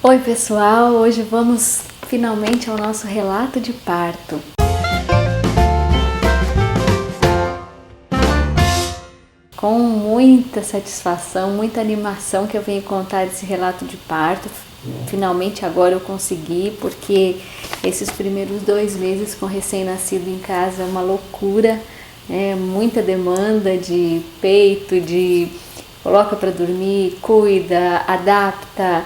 Oi pessoal, hoje vamos finalmente ao nosso relato de parto. Com muita satisfação, muita animação que eu venho contar esse relato de parto. Finalmente agora eu consegui, porque esses primeiros 2 meses com recém-nascido em casa é uma loucura, muita demanda de peito, de coloca para dormir, cuida, adapta,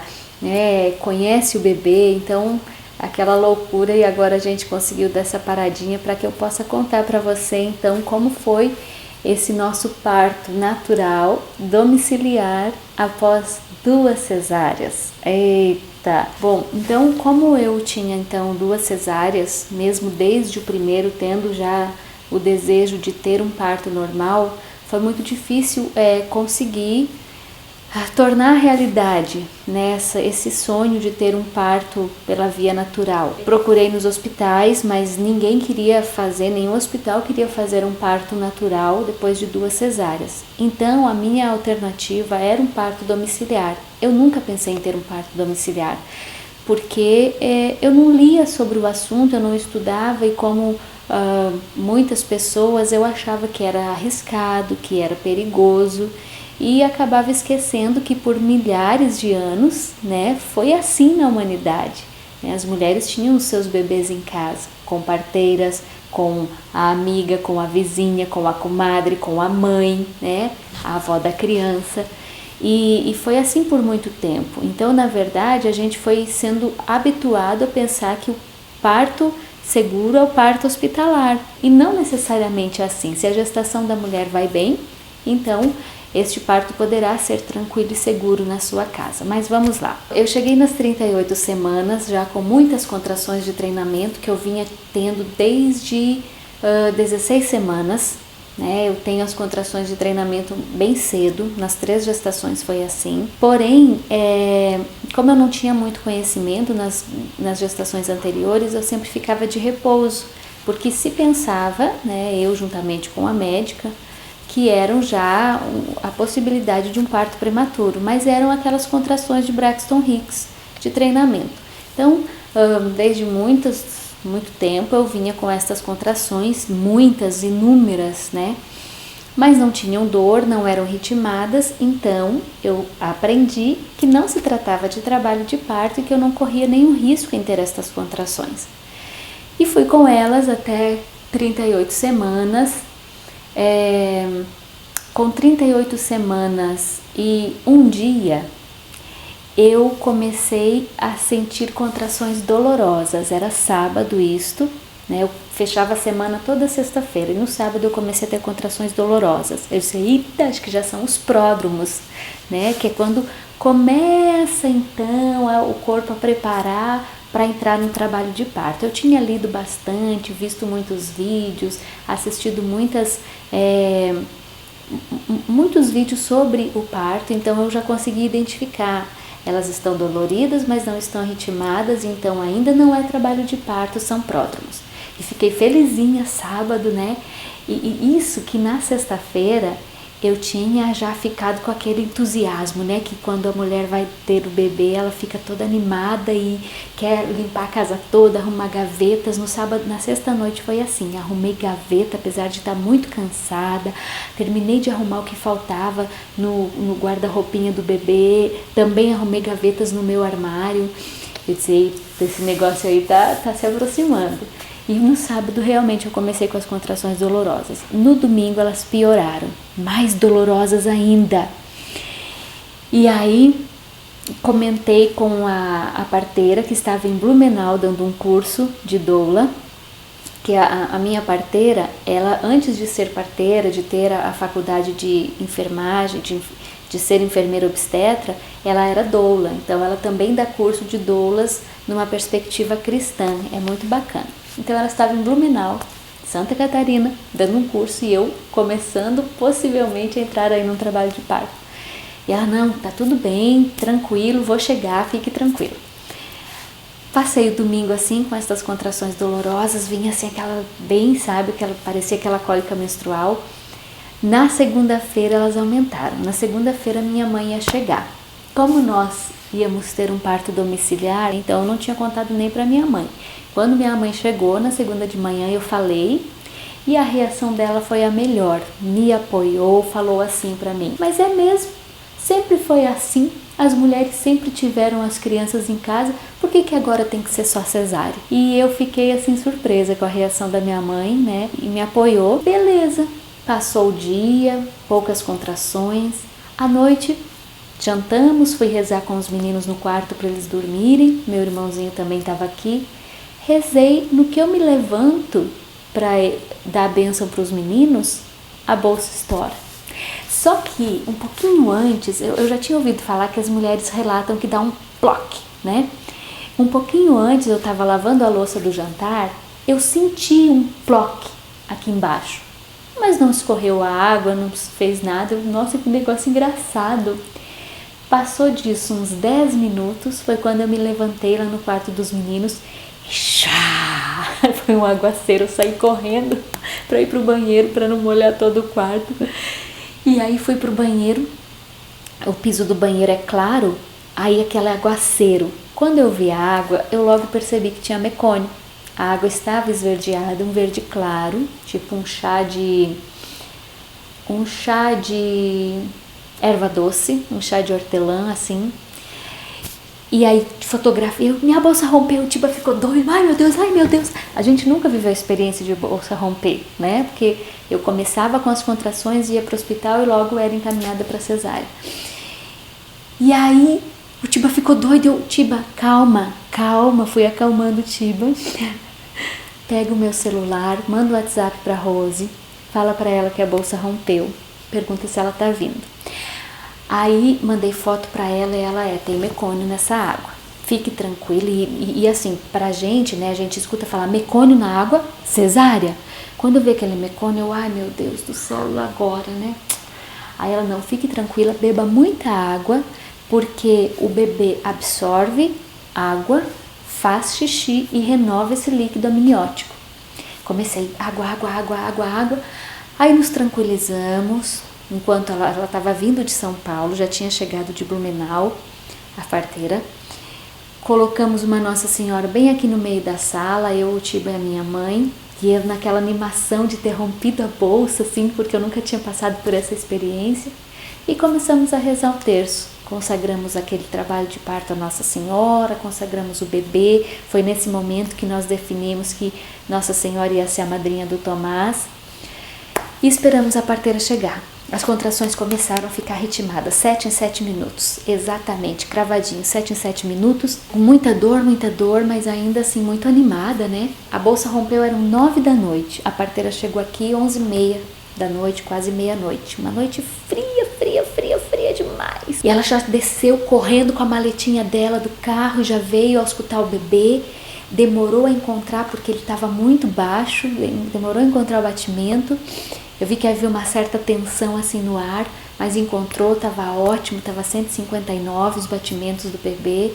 conhece o bebê, então aquela loucura. E agora a gente conseguiu dar essa paradinha para que eu possa contar para você então como foi esse nosso parto natural, domiciliar, após 2 cesáreas. Eita! Bom, então como eu tinha então 2 cesáreas, mesmo desde o primeiro tendo já o desejo de ter um parto normal, foi muito difícil conseguir tornar realidade esse sonho de ter um parto pela via natural. Procurei nos hospitais, mas ninguém queria fazer, nenhum hospital queria fazer um parto natural depois de 2 cesáreas. Então a minha alternativa era um parto domiciliar. Eu nunca pensei em ter um parto domiciliar, porque eu não lia sobre o assunto, eu não estudava, e como muitas pessoas, eu achava que era arriscado, que era perigoso, e acabava esquecendo que por milhares de anos, foi assim na humanidade. As mulheres tinham os seus bebês em casa, com parteiras, com a amiga, com a vizinha, com a comadre, com a mãe, a avó da criança. E foi assim por muito tempo. Então, na verdade, a gente foi sendo habituado a pensar que o parto seguro é o parto hospitalar. E não necessariamente assim. Se a gestação da mulher vai bem, então este parto poderá ser tranquilo e seguro na sua casa. Mas vamos lá. Eu cheguei nas 38 semanas, já com muitas contrações de treinamento que eu vinha tendo desde 16 semanas. Eu tenho as contrações de treinamento bem cedo, nas 3 gestações foi assim. Porém, como eu não tinha muito conhecimento nas gestações anteriores, eu sempre ficava de repouso, porque se pensava, eu juntamente com a médica, que eram já a possibilidade de um parto prematuro, mas eram aquelas contrações de Braxton Hicks de treinamento. Então, desde muito tempo eu vinha com essas contrações, muitas, inúmeras, mas não tinham dor, não eram ritmadas. Então eu aprendi que não se tratava de trabalho de parto e que eu não corria nenhum risco em ter estas contrações. E fui com elas até 38 semanas. Com 38 semanas e 1 dia, eu comecei a sentir contrações dolorosas. Era sábado isto, eu fechava a semana toda sexta-feira, e no sábado eu comecei a ter contrações dolorosas. Eu disse, eita, acho que já são os pródromos, que é quando começa então o corpo a preparar para entrar no trabalho de parto. Eu tinha lido bastante, visto muitos vídeos, assistido muitos vídeos sobre o parto, então eu já consegui identificar. Elas estão doloridas, mas não estão ritmadas, então ainda não é trabalho de parto, são pródromos. E fiquei felizinha sábado, E isso que na sexta-feira eu tinha já ficado com aquele entusiasmo, que quando a mulher vai ter o bebê, ela fica toda animada e quer limpar a casa toda, arrumar gavetas. No sábado, na sexta-noite foi assim, arrumei gaveta, apesar de estar muito cansada, terminei de arrumar o que faltava no guarda-roupinha do bebê, também arrumei gavetas no meu armário. Eu disse, esse negócio aí tá se aproximando. E no sábado realmente eu comecei com as contrações dolorosas. No domingo elas pioraram, mais dolorosas ainda. E aí comentei com a parteira que estava em Blumenau dando um curso de doula, que a minha parteira, ela antes de ser parteira, de ter a faculdade de enfermagem, de ser enfermeira obstetra, ela era doula. Então ela também dá curso de doulas numa perspectiva cristã, é muito bacana. Então ela estava em Blumenau, Santa Catarina, dando um curso, e eu começando possivelmente a entrar aí num trabalho de parto. E ela, não, tá tudo bem, tranquilo, vou chegar, fique tranquilo. Passei o domingo assim, com essas contrações dolorosas, vinha assim aquela, parecia aquela cólica menstrual. Na segunda-feira elas aumentaram, na segunda-feira minha mãe ia chegar. Como nós íamos ter um parto domiciliar, então eu não tinha contado nem para minha mãe. Quando minha mãe chegou na segunda de manhã, eu falei e a reação dela foi a melhor. Me apoiou, falou assim para mim: mas é mesmo? Sempre foi assim? As mulheres sempre tiveram as crianças em casa, por que agora tem que ser só cesárea? E eu fiquei assim surpresa com a reação da minha mãe, né? E me apoiou. Beleza. Passou o dia, poucas contrações. À noite, jantamos, fui rezar com os meninos no quarto para eles dormirem. Meu irmãozinho também estava aqui. Rezei, no que eu me levanto para dar a bênção para os meninos, a bolsa estoura. Só que um pouquinho antes, eu já tinha ouvido falar que as mulheres relatam que dá um ploc, né? Um pouquinho antes, eu estava lavando a louça do jantar, eu senti um ploc aqui embaixo. Mas não escorreu a água, não fez nada. Nossa, que negócio engraçado. Passou disso uns 10 minutos, foi quando eu me levantei lá no quarto dos meninos. Foi um aguaceiro, eu saí correndo para ir pro banheiro para não molhar todo o quarto. E aí fui pro banheiro, o piso do banheiro é claro, aí aquele aguaceiro. Quando eu vi a água, eu logo percebi que tinha mecônio. A água estava esverdeada, um verde claro, tipo um chá de erva doce, um chá de hortelã, assim. E aí fotografei, minha bolsa rompeu, o Tiba ficou doido, ai meu Deus. A gente nunca viveu a experiência de bolsa romper, né? Porque eu começava com as contrações, ia para o hospital e logo era encaminhada para cesárea. E aí o Tiba ficou doido, eu, Tiba, calma, fui acalmando o Tiba. Pego o meu celular, mando o WhatsApp para Rose, fala para ela que a bolsa rompeu, pergunta se ela tá vindo. Aí mandei foto para ela e ela tem mecônio nessa água. Fique tranquila e assim, pra gente, né, a gente escuta falar mecônio na água, cesárea. Quando vê aquele mecônio, eu, ai meu Deus do céu, agora, né? Aí ela, não, fique tranquila, beba muita água, porque o bebê absorve água, faz xixi e renova esse líquido amniótico. Comecei, água. Aí nos tranquilizamos. Enquanto ela estava vindo de São Paulo, já tinha chegado de Blumenau, a parteira. Colocamos uma Nossa Senhora bem aqui no meio da sala, eu, o Tiba e a minha mãe. E eu naquela animação de ter rompido a bolsa, assim, porque eu nunca tinha passado por essa experiência. E começamos a rezar o terço. Consagramos aquele trabalho de parto à Nossa Senhora, consagramos o bebê. Foi nesse momento que nós definimos que Nossa Senhora ia ser a madrinha do Tomás. E esperamos a parteira chegar. As contrações começaram a ficar ritmadas, 7 em 7 minutos, exatamente, cravadinho, 7 em 7 minutos, com muita dor, mas ainda assim muito animada, né? A bolsa rompeu, eram 9 da noite, a parteira chegou aqui 11h30 da noite, quase meia-noite, uma noite fria demais. E ela já desceu correndo com a maletinha dela do carro, já veio auscultar o bebê, demorou a encontrar porque ele estava muito baixo, demorou a encontrar o batimento. Eu vi que havia uma certa tensão assim no ar, mas encontrou, estava ótimo, estava 159 os batimentos do bebê.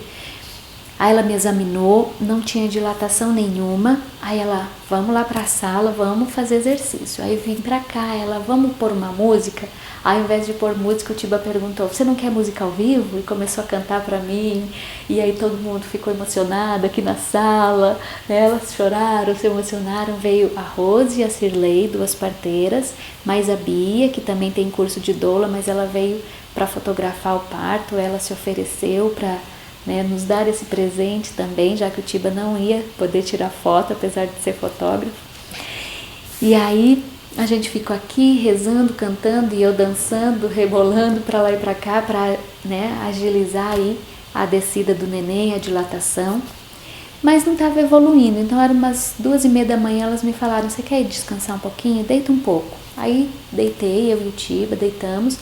Aí ela me examinou, não tinha dilatação nenhuma. Aí ela, vamos lá para a sala, vamos fazer exercício. Aí eu vim para cá, ela, vamos pôr uma música? Ao invés de pôr música, o Tiba perguntou, você não quer música ao vivo? E começou a cantar para mim. E aí todo mundo ficou emocionado aqui na sala. Elas choraram, se emocionaram. Veio a Rose e a Cirlei, 2 parteiras, mais a Bia, que também tem curso de doula, mas ela veio para fotografar o parto. Ela se ofereceu para nos dar esse presente também, já que o Tiba não ia poder tirar foto, apesar de ser fotógrafo. E aí a gente ficou aqui rezando, cantando e eu dançando, rebolando para lá e para cá para agilizar aí a descida do neném, a dilatação. Mas não estava evoluindo, então eram umas 2h30 da manhã, elas me falaram, você quer ir descansar um pouquinho? Deita um pouco. Aí deitei, eu e o Tiba, deitamos.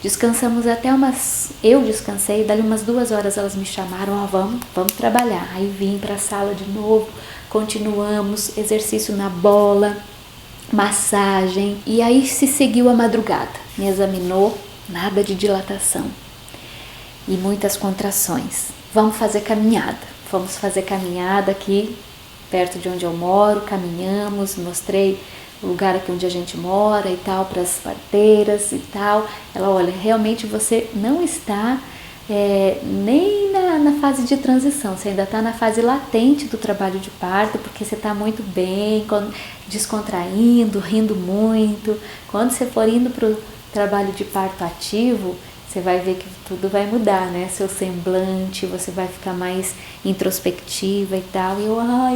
Descansamos até eu descansei, dali umas 2 horas elas me chamaram, vamos trabalhar. Aí vim para a sala de novo, continuamos, exercício na bola, massagem. E aí se seguiu a madrugada, me examinou, nada de dilatação e muitas contrações. Vamos fazer caminhada aqui perto de onde eu moro, caminhamos, mostrei o lugar aqui onde a gente mora e tal, para as parteiras e tal. Ela, olha, realmente você não está nem na fase de transição, você ainda está na fase latente do trabalho de parto, porque você está muito bem, descontraindo, rindo muito. Quando você for indo para o trabalho de parto ativo, você vai ver que tudo vai mudar, né? Seu semblante, você vai ficar mais introspectiva e tal. E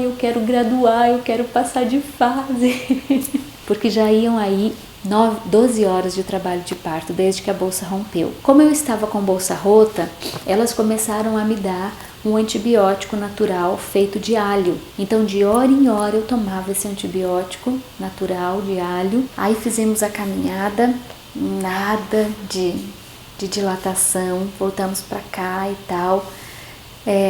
eu quero graduar, eu quero passar de fase. Porque já iam aí 12 horas de trabalho de parto, desde que a bolsa rompeu. Como eu estava com bolsa rota, elas começaram a me dar um antibiótico natural feito de alho. Então, de hora em hora, eu tomava esse antibiótico natural de alho. Aí fizemos a caminhada, nada de dilatação, voltamos para cá e tal,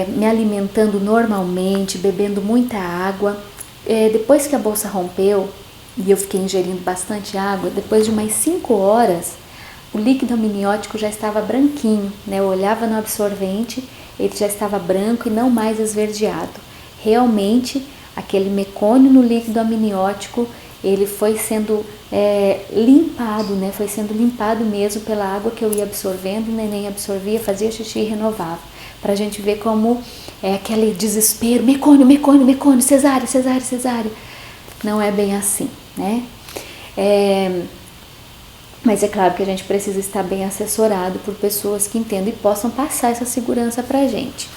me alimentando normalmente, bebendo muita água. Depois que a bolsa rompeu e eu fiquei ingerindo bastante água, depois de umas 5 horas, o líquido amniótico já estava branquinho, né? Eu olhava no absorvente, ele já estava branco e não mais esverdeado. Realmente, aquele mecônio no líquido amniótico, ele foi sendo limpado, né? Foi sendo limpado mesmo pela água que eu ia absorvendo, o neném absorvia, fazia xixi e renovava. Pra gente ver como é aquele desespero, mecônio, cesárea. Não é bem assim, né? Mas é claro que a gente precisa estar bem assessorado por pessoas que entendam e possam passar essa segurança pra gente.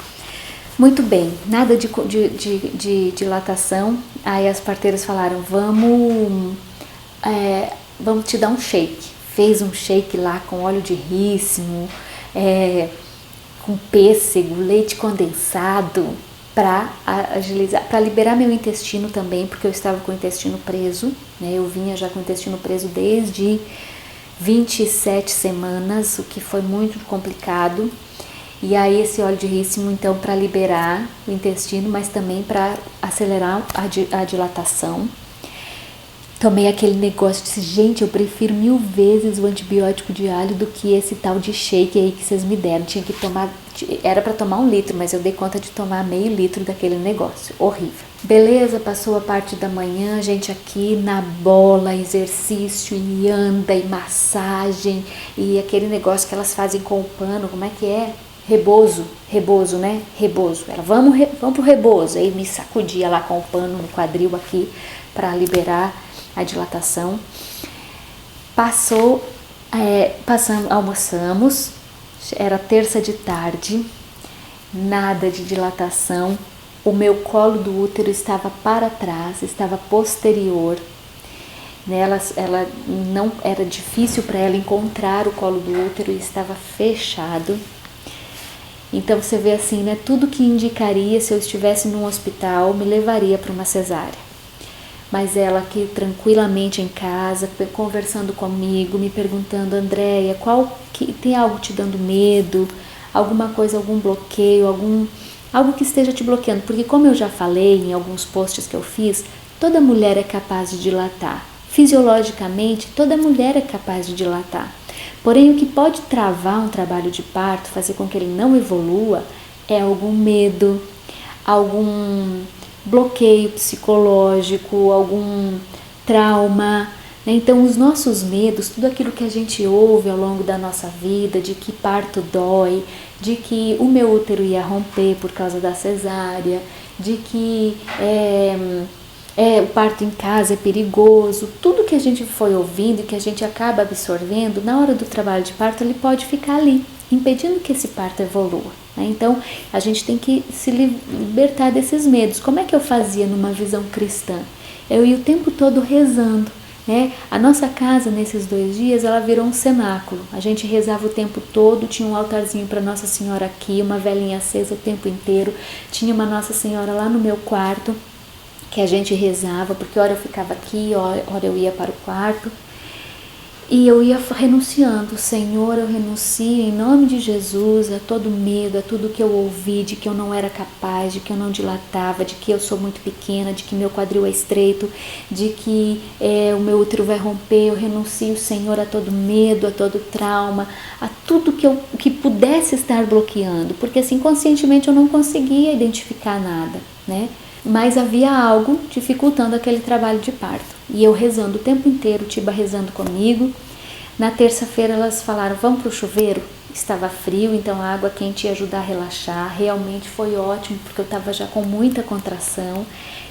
Muito bem, nada de dilatação. Aí as parteiras falaram, vamos te dar um shake. Fez um shake lá com óleo de rícino, com pêssego, leite condensado, para agilizar, para liberar meu intestino também, porque eu estava com o intestino preso, né? Eu vinha já com o intestino preso desde 27 semanas, o que foi muito complicado. E aí esse óleo de rícino, então, para liberar o intestino, mas também para acelerar a dilatação. Tomei aquele negócio, disse, gente, eu prefiro 1000 vezes o antibiótico de alho do que esse tal de shake aí que vocês me deram. Tinha que tomar, era para tomar 1 litro, mas eu dei conta de tomar meio litro daquele negócio, horrível. Beleza, passou a parte da manhã, gente aqui na bola, exercício e anda e massagem e aquele negócio que elas fazem com o pano, como é que é? Rebozo, né? Rebozo. Ela, vamos pro rebozo. Aí me sacudia lá com o pano no quadril aqui para liberar a dilatação. Almoçamos, era terça de tarde, nada de dilatação. O meu colo do útero estava para trás, estava posterior. Ela não era difícil para ela encontrar o colo do útero e estava fechado. Então você vê assim, né? Tudo que indicaria, se eu estivesse num hospital, me levaria para uma cesárea. Mas ela aqui tranquilamente em casa, conversando comigo, me perguntando, Andréia, tem algo te dando medo? Alguma coisa, algum bloqueio, algo que esteja te bloqueando? Porque como eu já falei em alguns posts que eu fiz, toda mulher é capaz de dilatar. Fisiologicamente, toda mulher é capaz de dilatar. Porém, o que pode travar um trabalho de parto, fazer com que ele não evolua, é algum medo, algum bloqueio psicológico, algum trauma. Então, os nossos medos, tudo aquilo que a gente ouve ao longo da nossa vida, de que parto dói, de que o meu útero ia romper por causa da cesárea, de que o parto em casa é perigoso, tudo que a gente foi ouvindo e que a gente acaba absorvendo, na hora do trabalho de parto, ele pode ficar ali, impedindo que esse parto evolua. Né? Então, a gente tem que se libertar desses medos. Como é que eu fazia numa visão cristã? Eu ia o tempo todo rezando. Né? A nossa casa, nesses 2 dias, ela virou um cenáculo. A gente rezava o tempo todo, tinha um altarzinho para Nossa Senhora aqui, uma velinha acesa o tempo inteiro, tinha uma Nossa Senhora lá no meu quarto, que a gente rezava, porque hora eu ficava aqui, hora eu ia para o quarto, e eu ia renunciando, Senhor, eu renuncio em nome de Jesus a todo medo, a tudo que eu ouvi, de que eu não era capaz, de que eu não dilatava, de que eu sou muito pequena, de que meu quadril é estreito, de que o meu útero vai romper. Eu renuncio, Senhor, a todo medo, a todo trauma, a tudo que pudesse estar bloqueando, porque assim, conscientemente eu não conseguia identificar nada, né? Mas havia algo dificultando aquele trabalho de parto. E eu rezando o tempo inteiro, Tiba rezando comigo. Na terça-feira elas falaram, vamos pro chuveiro? estava frio, então a água quente ia ajudar a relaxar. Realmente foi ótimo, porque eu estava já com muita contração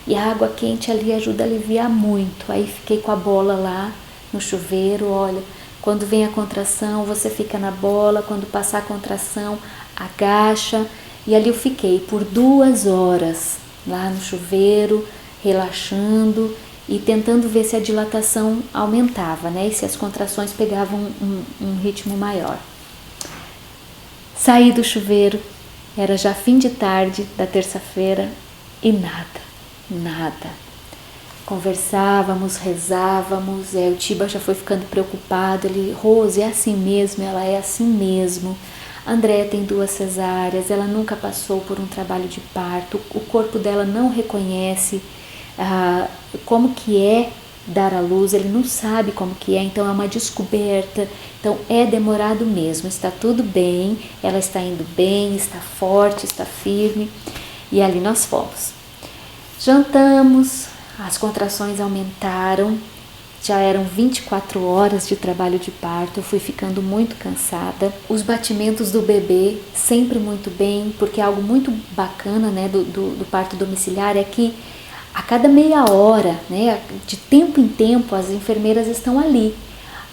e a água quente ali ajuda a aliviar muito. Aí fiquei com a bola lá no chuveiro, olha, quando vem a contração você fica na bola, quando passar a contração agacha, e ali eu fiquei por 2 horas lá no chuveiro, relaxando e tentando ver se a dilatação aumentava, né? E se as contrações pegavam um ritmo maior. Saí do chuveiro, era já fim de tarde da terça-feira e nada. Conversávamos, rezávamos, o Tiba já foi ficando preocupado, ele, Rose, é assim mesmo, ela é assim mesmo. A Andréia tem 2 cesáreas, ela nunca passou por um trabalho de parto, o corpo dela não reconhece como que é dar à luz, ele não sabe como que é, então é uma descoberta, então é demorado mesmo, está tudo bem, ela está indo bem, está forte, está firme, e ali nós fomos. Jantamos, as contrações aumentaram, já eram 24 horas de trabalho de parto, eu fui ficando muito cansada. Os batimentos do bebê sempre muito bem, porque algo muito bacana, né, do parto domiciliar é que a cada meia hora, né, de tempo em tempo, as enfermeiras estão ali,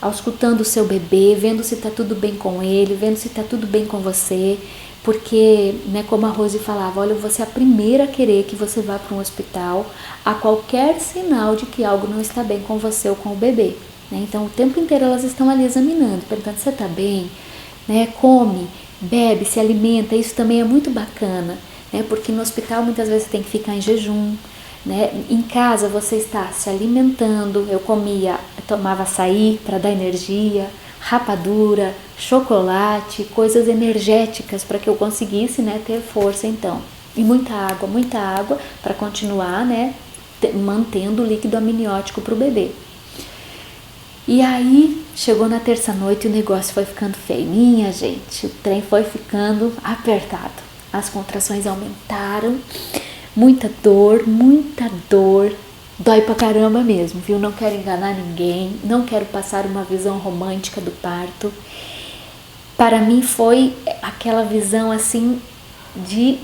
auscultando o seu bebê, vendo se está tudo bem com ele, vendo se está tudo bem com você, porque, né, como a Rose falava, olha, eu vou ser a primeira a querer que você vá para um hospital a qualquer sinal de que algo não está bem com você ou com o bebê, né? Então, o tempo inteiro elas estão ali examinando, perguntando se você está bem, né, come, bebe, se alimenta, isso também é muito bacana, né, porque no hospital muitas vezes você tem que ficar em jejum, né? Em casa você está se alimentando, eu tomava açaí para dar energia, rapadura, chocolate, coisas energéticas para que eu conseguisse, né, ter força então. E muita água para continuar, né, mantendo o líquido amniótico para o bebê. E aí chegou na terça-noite e o negócio foi ficando feio. Minha gente, o trem foi ficando apertado. As contrações aumentaram. Muita dor, dói pra caramba mesmo, viu? Não quero enganar ninguém, não quero passar uma visão romântica do parto. Para mim foi aquela visão assim de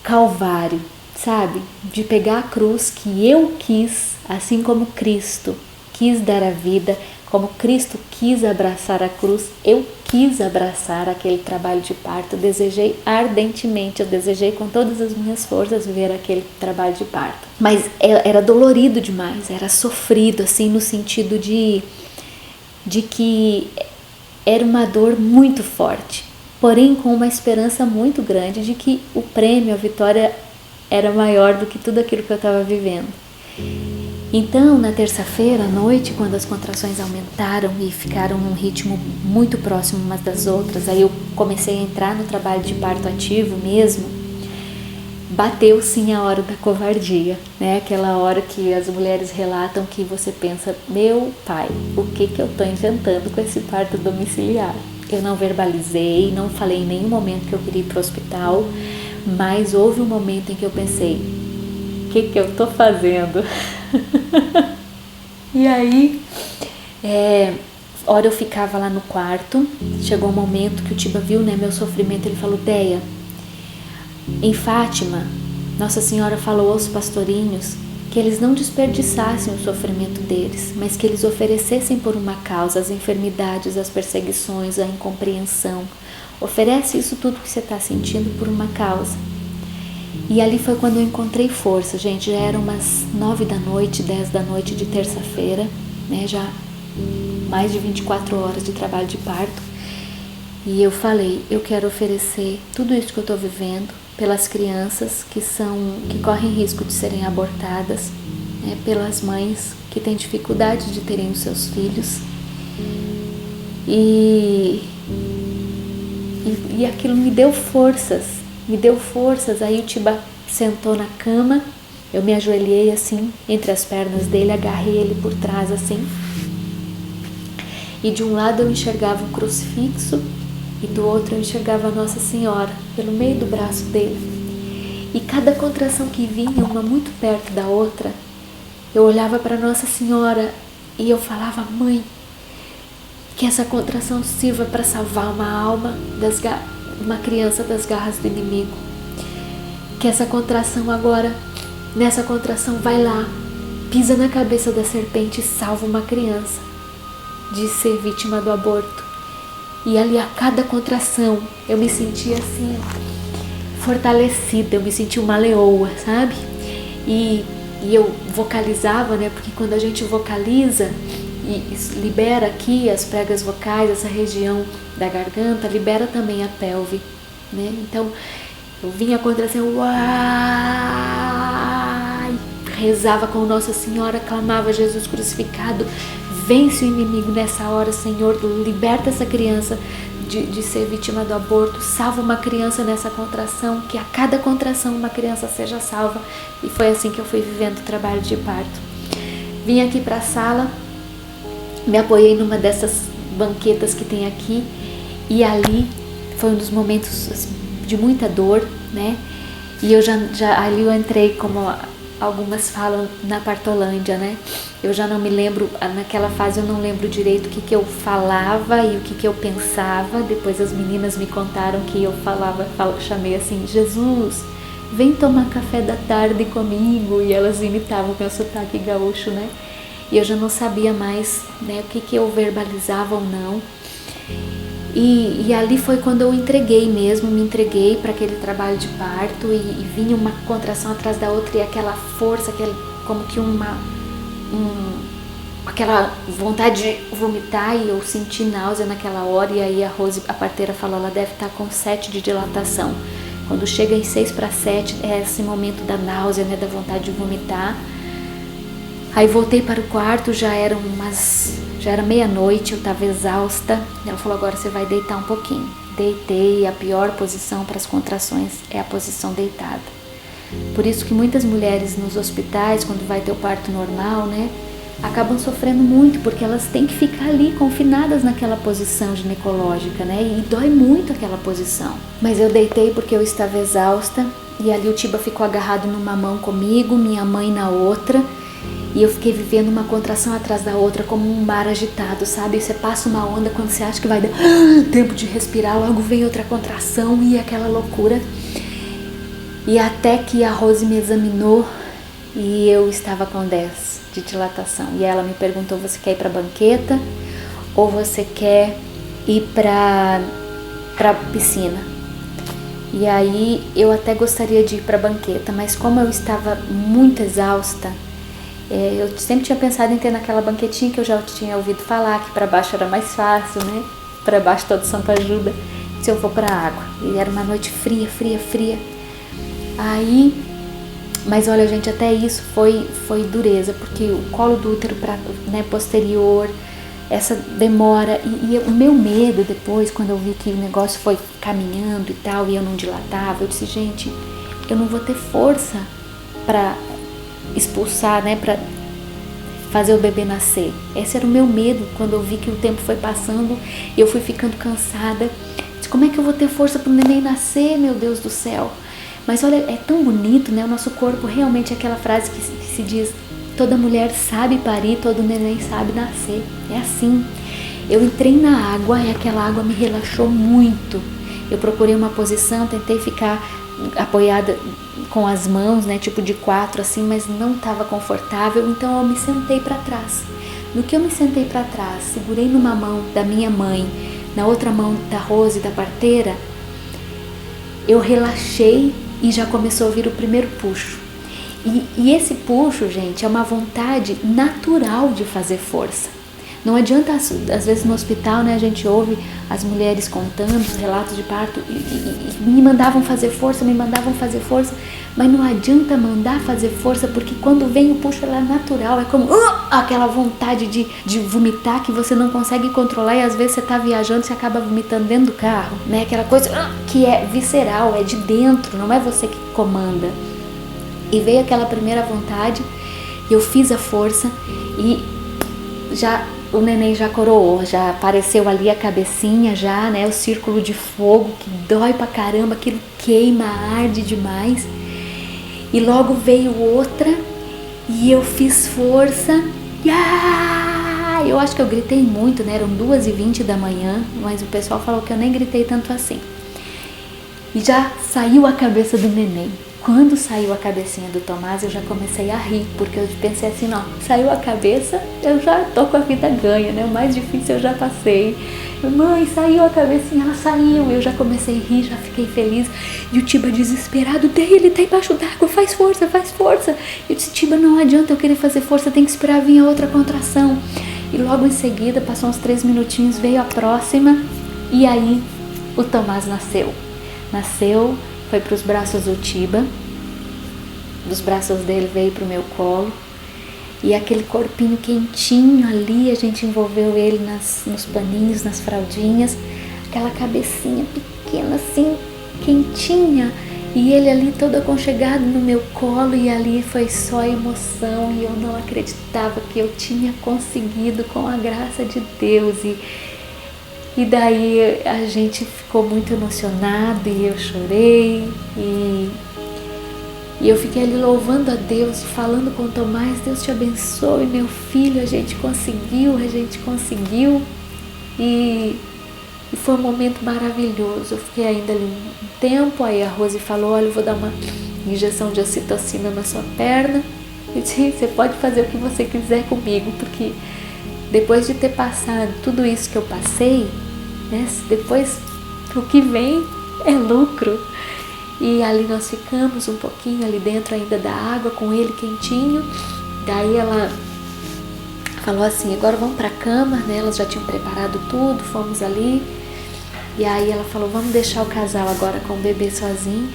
calvário, sabe? De pegar a cruz que eu quis, assim como Cristo quis dar a vida, como Cristo quis abraçar a cruz, eu quis abraçar aquele trabalho de parto, desejei ardentemente, eu desejei com todas as minhas forças viver aquele trabalho de parto. Mas era dolorido demais, era sofrido, assim, no sentido de que era uma dor muito forte, porém com uma esperança muito grande de que o prêmio, a vitória, era maior do que tudo aquilo que eu estava vivendo. Então, na terça-feira à noite, quando as contrações aumentaram e ficaram num ritmo muito próximo umas das outras, aí eu comecei a entrar no trabalho de parto ativo mesmo, bateu sim a hora da covardia, né? Aquela hora que as mulheres relatam que você pensa, meu pai, o que eu tô inventando com esse parto domiciliar? Eu não verbalizei, não falei em nenhum momento que eu queria ir pro hospital, mas houve um momento em que eu pensei, o que eu tô fazendo? E aí, hora eu ficava lá no quarto, chegou um momento que o Tiba viu, né, meu sofrimento, ele falou, Deia, em Fátima, Nossa Senhora falou aos pastorinhos que eles não desperdiçassem o sofrimento deles, mas que eles oferecessem por uma causa as enfermidades, as perseguições, a incompreensão. Oferece isso tudo que você está sentindo por uma causa. E ali foi quando eu encontrei força, gente, já eram umas 9 da noite, 10 da noite de terça-feira, né, já mais de 24 horas de trabalho de parto. E eu falei, eu quero oferecer tudo isso que eu estou vivendo pelas crianças que correm risco de serem abortadas, né, pelas mães que têm dificuldade de terem os seus filhos. E aquilo me deu forças, aí o Tiba sentou na cama, eu me ajoelhei assim, entre as pernas dele, agarrei ele por trás assim, e de um lado eu enxergava um crucifixo, e do outro eu enxergava a Nossa Senhora, pelo meio do braço dele, e cada contração que vinha, uma muito perto da outra, eu olhava para Nossa Senhora, e eu falava, mãe, Que essa contração sirva para salvar uma alma, uma criança das garras do inimigo. Que essa contração agora, nessa contração, vai lá, pisa na cabeça da serpente e salva uma criança de ser vítima do aborto. E ali a cada contração eu me sentia assim, fortalecida, eu me sentia uma leoa, sabe? E eu vocalizava, né? Porque quando a gente vocaliza e libera aqui as pregas vocais, essa região da garganta, libera também a pelve, né? Então eu vinha a contração, uai, rezava com Nossa Senhora, clamava Jesus crucificado, vence o inimigo nessa hora, Senhor, liberta essa criança de ser vítima do aborto, salva uma criança nessa contração, que a cada contração uma criança seja salva. E foi assim que eu fui vivendo o trabalho de parto. Vim aqui para a sala, me apoiei numa dessas banquetas que tem aqui, e ali foi um dos momentos assim, de muita dor, né? E eu ali eu entrei, como algumas falam, na partolândia, né? Eu já não me lembro, naquela fase eu não lembro direito o que eu falava e o que eu pensava. Depois as meninas me contaram que eu chamei assim, Jesus, vem tomar café da tarde comigo, e elas imitavam o meu sotaque gaúcho, né? E eu já não sabia mais, né, o que eu verbalizava ou não. E ali foi quando eu me entreguei para aquele trabalho de parto, e vinha uma contração atrás da outra, e aquela força, como que aquela vontade de vomitar, e eu senti náusea naquela hora. E aí a Rose, a parteira, falou, ela deve estar com 7 de dilatação. Quando chega em 6 para 7, é esse momento da náusea, né, da vontade de vomitar. Aí voltei para o quarto, já era meia-noite, eu estava exausta. Ela falou, agora você vai deitar um pouquinho. Deitei, a pior posição para as contrações é a posição deitada. Por isso que muitas mulheres nos hospitais, quando vai ter o parto normal, né, acabam sofrendo muito, porque elas têm que ficar ali confinadas naquela posição ginecológica, né, e dói muito aquela posição. Mas eu deitei porque eu estava exausta, e ali o Tiba ficou agarrado numa mão comigo, minha mãe na outra. E eu fiquei vivendo uma contração atrás da outra, como um mar agitado, sabe? Você passa uma onda, quando você acha que vai dar tempo de respirar, logo vem outra contração, e aquela loucura. E até que a Rose me examinou e eu estava com 10 de dilatação. E ela me perguntou, você quer ir para a banqueta ou você quer ir para a piscina? E aí eu até gostaria de ir para a banqueta, mas como eu estava muito exausta, eu sempre tinha pensado em ter naquela banquetinha que eu já tinha ouvido falar, que para baixo era mais fácil, né? Para baixo todo santo ajuda, se eu for para a água. E era uma noite fria. Aí, mas olha, gente, até isso foi dureza, porque o colo do útero posterior, essa demora, e o meu medo depois, quando eu vi que o negócio foi caminhando e tal, e eu não dilatava, eu disse, gente, eu não vou ter força para expulsar, né, para fazer o bebê nascer. Esse era o meu medo, quando eu vi que o tempo foi passando e eu fui ficando cansada. Disse, como é que eu vou ter força para o neném nascer, meu Deus do céu? Mas olha, é tão bonito, né? O nosso corpo realmente é aquela frase que se diz, toda mulher sabe parir, todo neném sabe nascer. É assim. Eu entrei na água e aquela água me relaxou muito. Eu procurei uma posição, tentei ficar apoiada com as mãos, né, tipo de 4 assim, mas não estava confortável, então eu me sentei para trás. No que eu me sentei para trás, segurei numa mão da minha mãe, na outra mão da Rose, da parteira, eu relaxei e já começou a vir o primeiro puxo. E esse puxo, gente, é uma vontade natural de fazer força. Não adianta, às vezes no hospital, né, a gente ouve as mulheres contando os relatos de parto e me mandavam fazer força, mas não adianta mandar fazer força, porque quando vem o puxo ela é natural, é como aquela vontade de vomitar que você não consegue controlar, e às vezes você está viajando e você acaba vomitando dentro do carro, né, aquela coisa que é visceral, é de dentro, não é você que comanda. E veio aquela primeira vontade, eu fiz a força e já o neném já coroou, já apareceu ali a cabecinha já, né, o círculo de fogo que dói pra caramba, aquilo queima, arde demais. E logo veio outra e eu fiz força eu acho que eu gritei muito, né? Eram 2h20 da manhã, mas o pessoal falou que eu nem gritei tanto assim. E já saiu a cabeça do neném. Quando saiu a cabecinha do Tomás, eu já comecei a rir, porque eu pensei assim, não, saiu a cabeça, eu já tô com a vida ganha, né? O mais difícil eu já passei. Mãe, saiu a cabecinha, ela saiu. Eu já comecei a rir, já fiquei feliz. E o Tiba desesperado, ele tá embaixo d'água, faz força, faz força. Eu disse, Tiba, não adianta eu querer fazer força, tem que esperar vir a outra contração. E logo em seguida, passou uns 3 minutinhos, veio a próxima, e aí o Tomás nasceu. Nasceu, foi para os braços do Tiba, dos braços dele veio para o meu colo, e aquele corpinho quentinho ali, a gente envolveu ele nos paninhos, nas fraldinhas, aquela cabecinha pequena assim, quentinha, e ele ali todo aconchegado no meu colo, e ali foi só emoção, e eu não acreditava que eu tinha conseguido com a graça de Deus. E daí a gente ficou muito emocionado e eu chorei e eu fiquei ali louvando a Deus e falando com o Tomás, Deus te abençoe, meu filho, a gente conseguiu. E foi um momento maravilhoso. Eu fiquei ainda ali um tempo, aí a Rose falou, olha, eu vou dar uma injeção de ocitocina na sua perna. Eu disse, você pode fazer o que você quiser comigo, porque depois de ter passado tudo isso que eu passei, né, depois o que vem é lucro. E ali nós ficamos um pouquinho ali dentro ainda da água com ele quentinho. Daí ela falou assim, agora vamos pra cama, né? Elas já tinham preparado tudo, fomos ali. E aí ela falou, vamos deixar o casal agora com o bebê sozinho.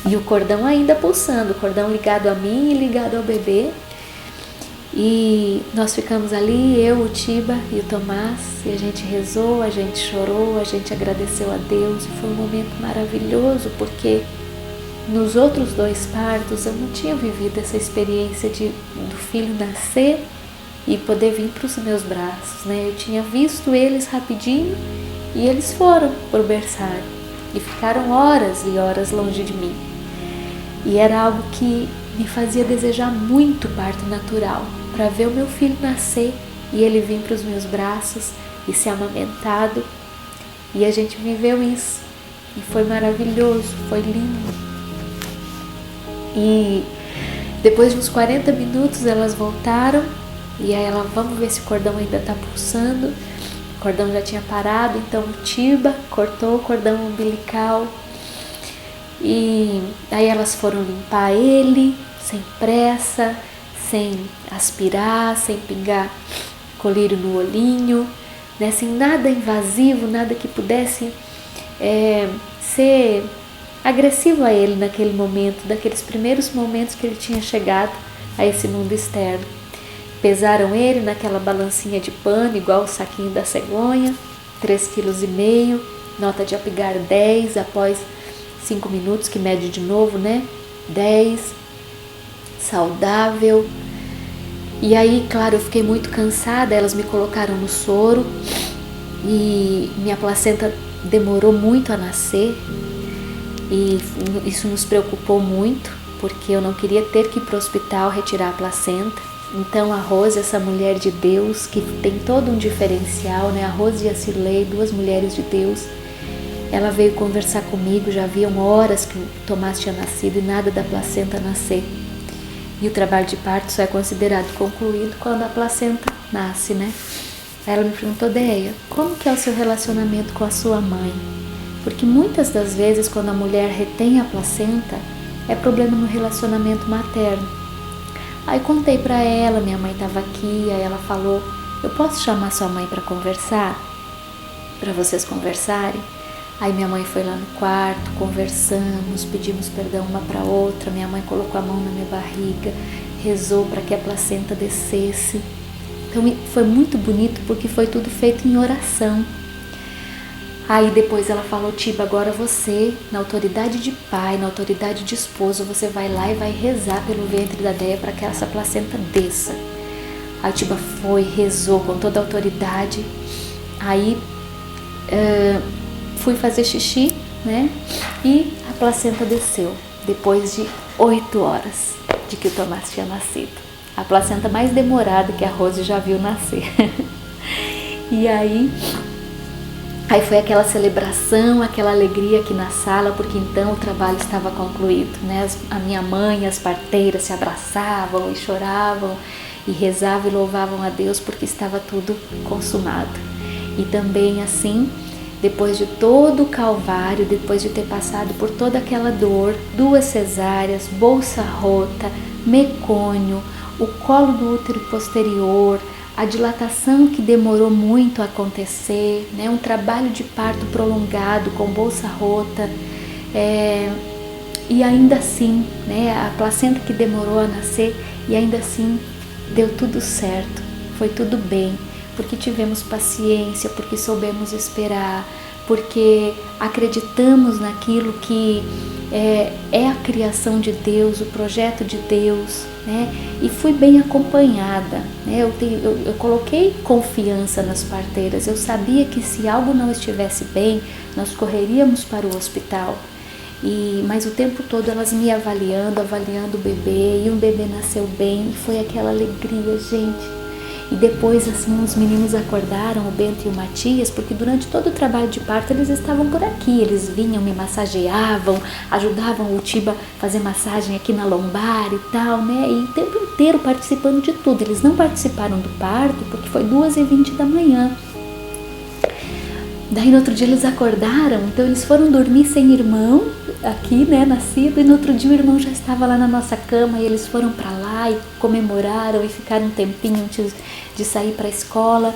E o cordão ainda pulsando, o cordão ligado a mim e ligado ao bebê. E nós ficamos ali, eu, o Tiba e o Tomás, e a gente rezou, a gente chorou, a gente agradeceu a Deus, e foi um momento maravilhoso, porque nos outros 2 partos eu não tinha vivido essa experiência do filho nascer e poder vir para os meus braços, né? Eu tinha visto eles rapidinho e eles foram pro berçário e ficaram horas e horas longe de mim. E era algo que me fazia desejar muito parto natural, para ver o meu filho nascer e ele vir para os meus braços e ser amamentado. E a gente viveu isso e foi maravilhoso, foi lindo. E depois de uns 40 minutos elas voltaram e aí ela, vamos ver se o cordão ainda está pulsando. O cordão já tinha parado, então o Tiba cortou o cordão umbilical. E aí elas foram limpar ele, sem pressa, sem aspirar, sem pingar colírio no olhinho, né? Sem nada invasivo, nada que pudesse ser agressivo a ele naquele momento, daqueles primeiros momentos que ele tinha chegado a esse mundo externo. Pesaram ele naquela balancinha de pano, igual o saquinho da cegonha, 3,5 kg, nota de Apgar 10, após 5 minutos, que mede de novo, né? 10, saudável. E aí, claro, eu fiquei muito cansada, elas me colocaram no soro e minha placenta demorou muito a nascer e isso nos preocupou muito, porque eu não queria ter que ir para o hospital retirar a placenta. Então a Rose, essa mulher de Deus, que tem todo um diferencial, né? A Rose e a Cirlei, 2 mulheres de Deus, ela veio conversar comigo, já haviam horas que o Tomás tinha nascido e nada da placenta nascer. E o trabalho de parto só é considerado concluído quando a placenta nasce, né? Aí ela me perguntou, Deia, como que é o seu relacionamento com a sua mãe? Porque muitas das vezes quando a mulher retém a placenta, é problema no relacionamento materno. Aí contei pra ela, minha mãe estava aqui, aí ela falou, eu posso chamar sua mãe para conversar? Para vocês conversarem? Aí minha mãe foi lá no quarto, conversamos, pedimos perdão uma para outra, minha mãe colocou a mão na minha barriga, rezou para que a placenta descesse. Então foi muito bonito porque foi tudo feito em oração. Aí depois ela falou, Tiba, agora você, na autoridade de pai, na autoridade de esposo, você vai lá e vai rezar pelo ventre da Deia para que essa placenta desça. Aí Tiba foi, rezou com toda a autoridade. Aí fui fazer xixi, né? E a placenta desceu depois de 8 horas de que o Tomás tinha nascido. A placenta mais demorada que a Rose já viu nascer. E aí foi aquela celebração, aquela alegria aqui na sala, porque então o trabalho estava concluído, né? A minha mãe, as parteiras se abraçavam e choravam e rezavam e louvavam a Deus porque estava tudo consumado. E também assim, depois de todo o calvário, depois de ter passado por toda aquela dor, 2 cesáreas, bolsa rota, mecônio, o colo do útero posterior, a dilatação que demorou muito a acontecer, né? Um trabalho de parto prolongado com bolsa rota, e ainda assim, né? A placenta que demorou a nascer e ainda assim deu tudo certo, foi tudo bem, porque tivemos paciência, porque soubemos esperar, porque acreditamos naquilo que é a criação de Deus, o projeto de Deus, né? E fui bem acompanhada, né? Eu coloquei confiança nas parteiras, eu sabia que se algo não estivesse bem, nós correríamos para o hospital. Mas o tempo todo elas me avaliando o bebê, e o bebê nasceu bem, e foi aquela alegria, gente. E depois, assim, os meninos acordaram, o Bento e o Matias, porque durante todo o trabalho de parto eles estavam por aqui. Eles vinham, me massageavam, ajudavam o Tiba a fazer massagem aqui na lombar e tal, né? E o tempo inteiro participando de tudo. Eles não participaram do parto porque foi 2h20 da manhã. Daí no outro dia eles acordaram, então eles foram dormir sem irmão, aqui, né, nascido, e no outro dia o irmão já estava lá na nossa cama, e eles foram para lá e comemoraram e ficaram um tempinho antes de sair para a escola.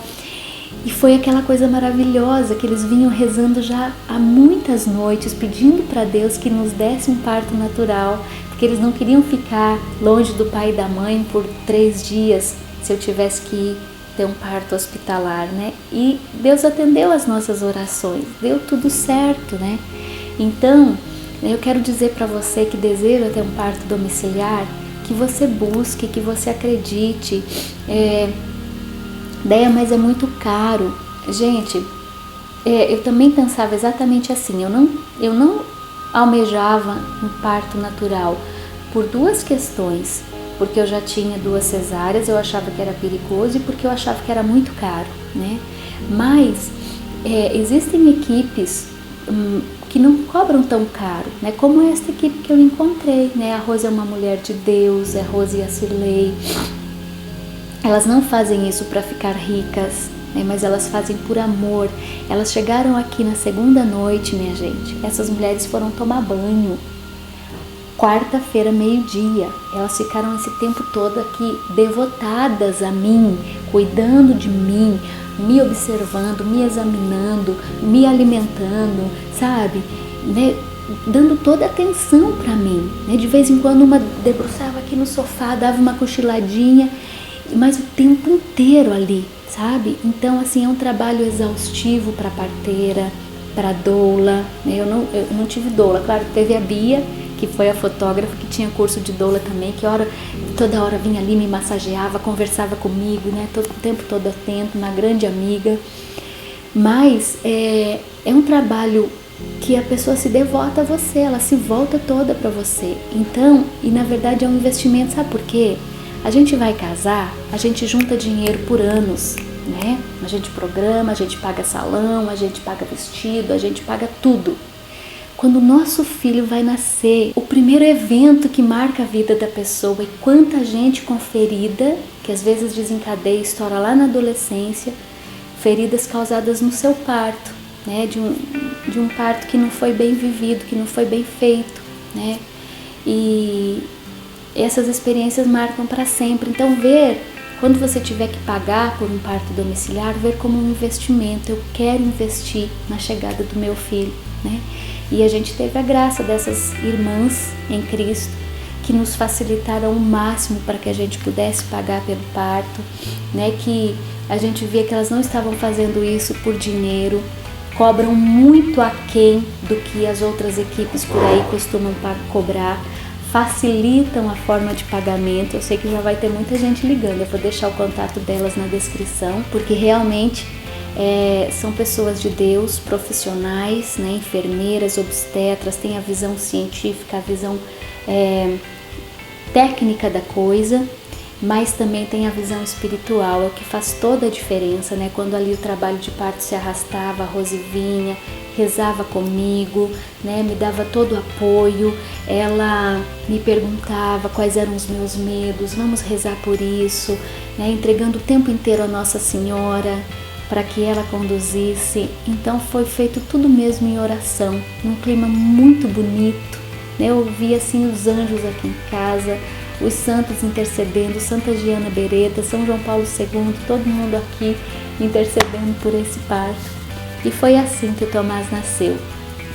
E foi aquela coisa maravilhosa que eles vinham rezando já há muitas noites, pedindo para Deus que nos desse um parto natural, porque eles não queriam ficar longe do pai e da mãe por 3 dias, se eu tivesse que ir ter um parto hospitalar, né? E Deus atendeu as nossas orações, deu tudo certo, né? Então, eu quero dizer para você que deseja ter um parto domiciliar, que você busque, que você acredite. Mas é muito caro. Gente, eu também pensava exatamente assim, eu não almejava um parto natural por 2 questões. Porque eu já tinha 2 cesáreas, eu achava que era perigoso, e porque eu achava que era muito caro, né? Mas existem equipes que não cobram tão caro, né? Como esta equipe que eu encontrei, né? A Rose é uma mulher de Deus, a Rose e a Cirlei. Elas não fazem isso para ficar ricas, né? Mas elas fazem por amor. Elas chegaram aqui na 2ª noite, minha gente. Essas mulheres foram tomar banho. Quarta-feira, meio-dia, elas ficaram esse tempo todo aqui devotadas a mim, cuidando de mim, me observando, me examinando, me alimentando, sabe? Né? Dando toda a atenção para mim, né? De vez em quando uma debruçava aqui no sofá, dava uma cochiladinha, mas o tempo inteiro ali, sabe? Então, assim, é um trabalho exaustivo para a parteira, para a doula, né? Eu não tive doula, claro, teve a Bia, que foi a fotógrafa, que tinha curso de doula também, que toda hora vinha ali, me massageava, conversava comigo, né? O tempo todo atento, uma grande amiga. Mas é um trabalho que a pessoa se devota a você, ela se volta toda para você. Então, e na verdade é um investimento, sabe por quê? A gente vai casar, a gente junta dinheiro por anos, né? A gente programa, a gente paga salão, a gente paga vestido, a gente paga tudo. Quando o nosso filho vai nascer, o primeiro evento que marca a vida da pessoa, e quanta gente com ferida, que às vezes desencadeia e estoura lá na adolescência, feridas causadas no seu parto, né? De um parto que não foi bem vivido, que não foi bem feito, né? E essas experiências marcam para sempre. Então, quando você tiver que pagar por um parto domiciliar, ver como um investimento. Eu quero investir na chegada do meu filho, né? E a gente teve a graça dessas irmãs em Cristo que nos facilitaram o máximo para que a gente pudesse pagar pelo parto, né? Que a gente via que elas não estavam fazendo isso por dinheiro, cobram muito aquém do que as outras equipes por aí costumam cobrar, facilitam a forma de pagamento. Eu sei que já vai ter muita gente ligando, eu vou deixar o contato delas na descrição, porque realmente são pessoas de Deus, profissionais, né, enfermeiras, obstetras, têm a visão científica, a visão técnica da coisa, mas também tem a visão espiritual, é o que faz toda a diferença, né? Quando ali o trabalho de parto se arrastava, a Rose vinha, rezava comigo, né? Me dava todo o apoio, ela me perguntava quais eram os meus medos, vamos rezar por isso, né? Entregando o tempo inteiro a Nossa Senhora para que ela conduzisse. Então foi feito tudo mesmo em oração, num clima muito bonito, né? Eu vi assim os anjos aqui em casa, os santos intercedendo, Santa Giana Beretta, São João Paulo II, todo mundo aqui intercedendo por esse parto. E foi assim que o Tomás nasceu.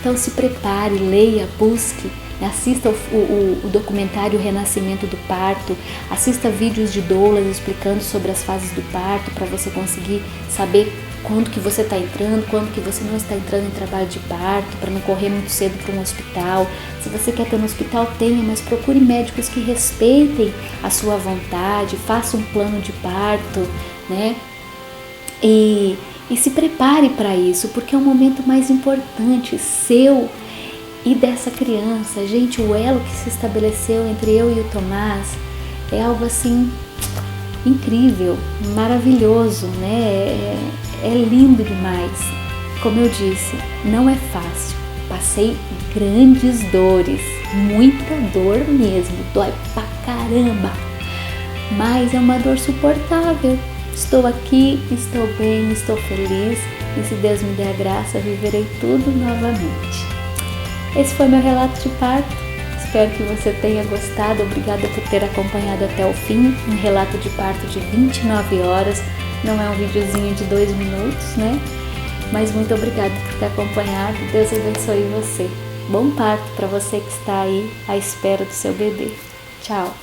Então se prepare, leia, busque, assista o documentário Renascimento do Parto, assista vídeos de doulas explicando sobre as fases do parto para você conseguir saber quando que você está entrando, quando que você não está entrando em trabalho de parto, para não correr muito cedo para um hospital. Se você quer ter no hospital, tenha, mas procure médicos que respeitem a sua vontade, faça um plano de parto, né? E se prepare para isso, porque é o momento mais importante seu e dessa criança. Gente, o elo que se estabeleceu entre eu e o Tomás é algo assim incrível, maravilhoso, né? É lindo demais. Como eu disse, não é fácil. Passei grandes dores, muita dor mesmo, dói pra caramba, mas é uma dor suportável. Estou aqui, estou bem, estou feliz e se Deus me der a graça, viverei tudo novamente. Esse foi meu relato de parto. Espero que você tenha gostado. Obrigada por ter acompanhado até o fim. Um relato de parto de 29 horas. Não é um videozinho de 2 minutos, né? Mas muito obrigada por ter acompanhado. Deus abençoe você. Bom parto para você que está aí à espera do seu bebê. Tchau!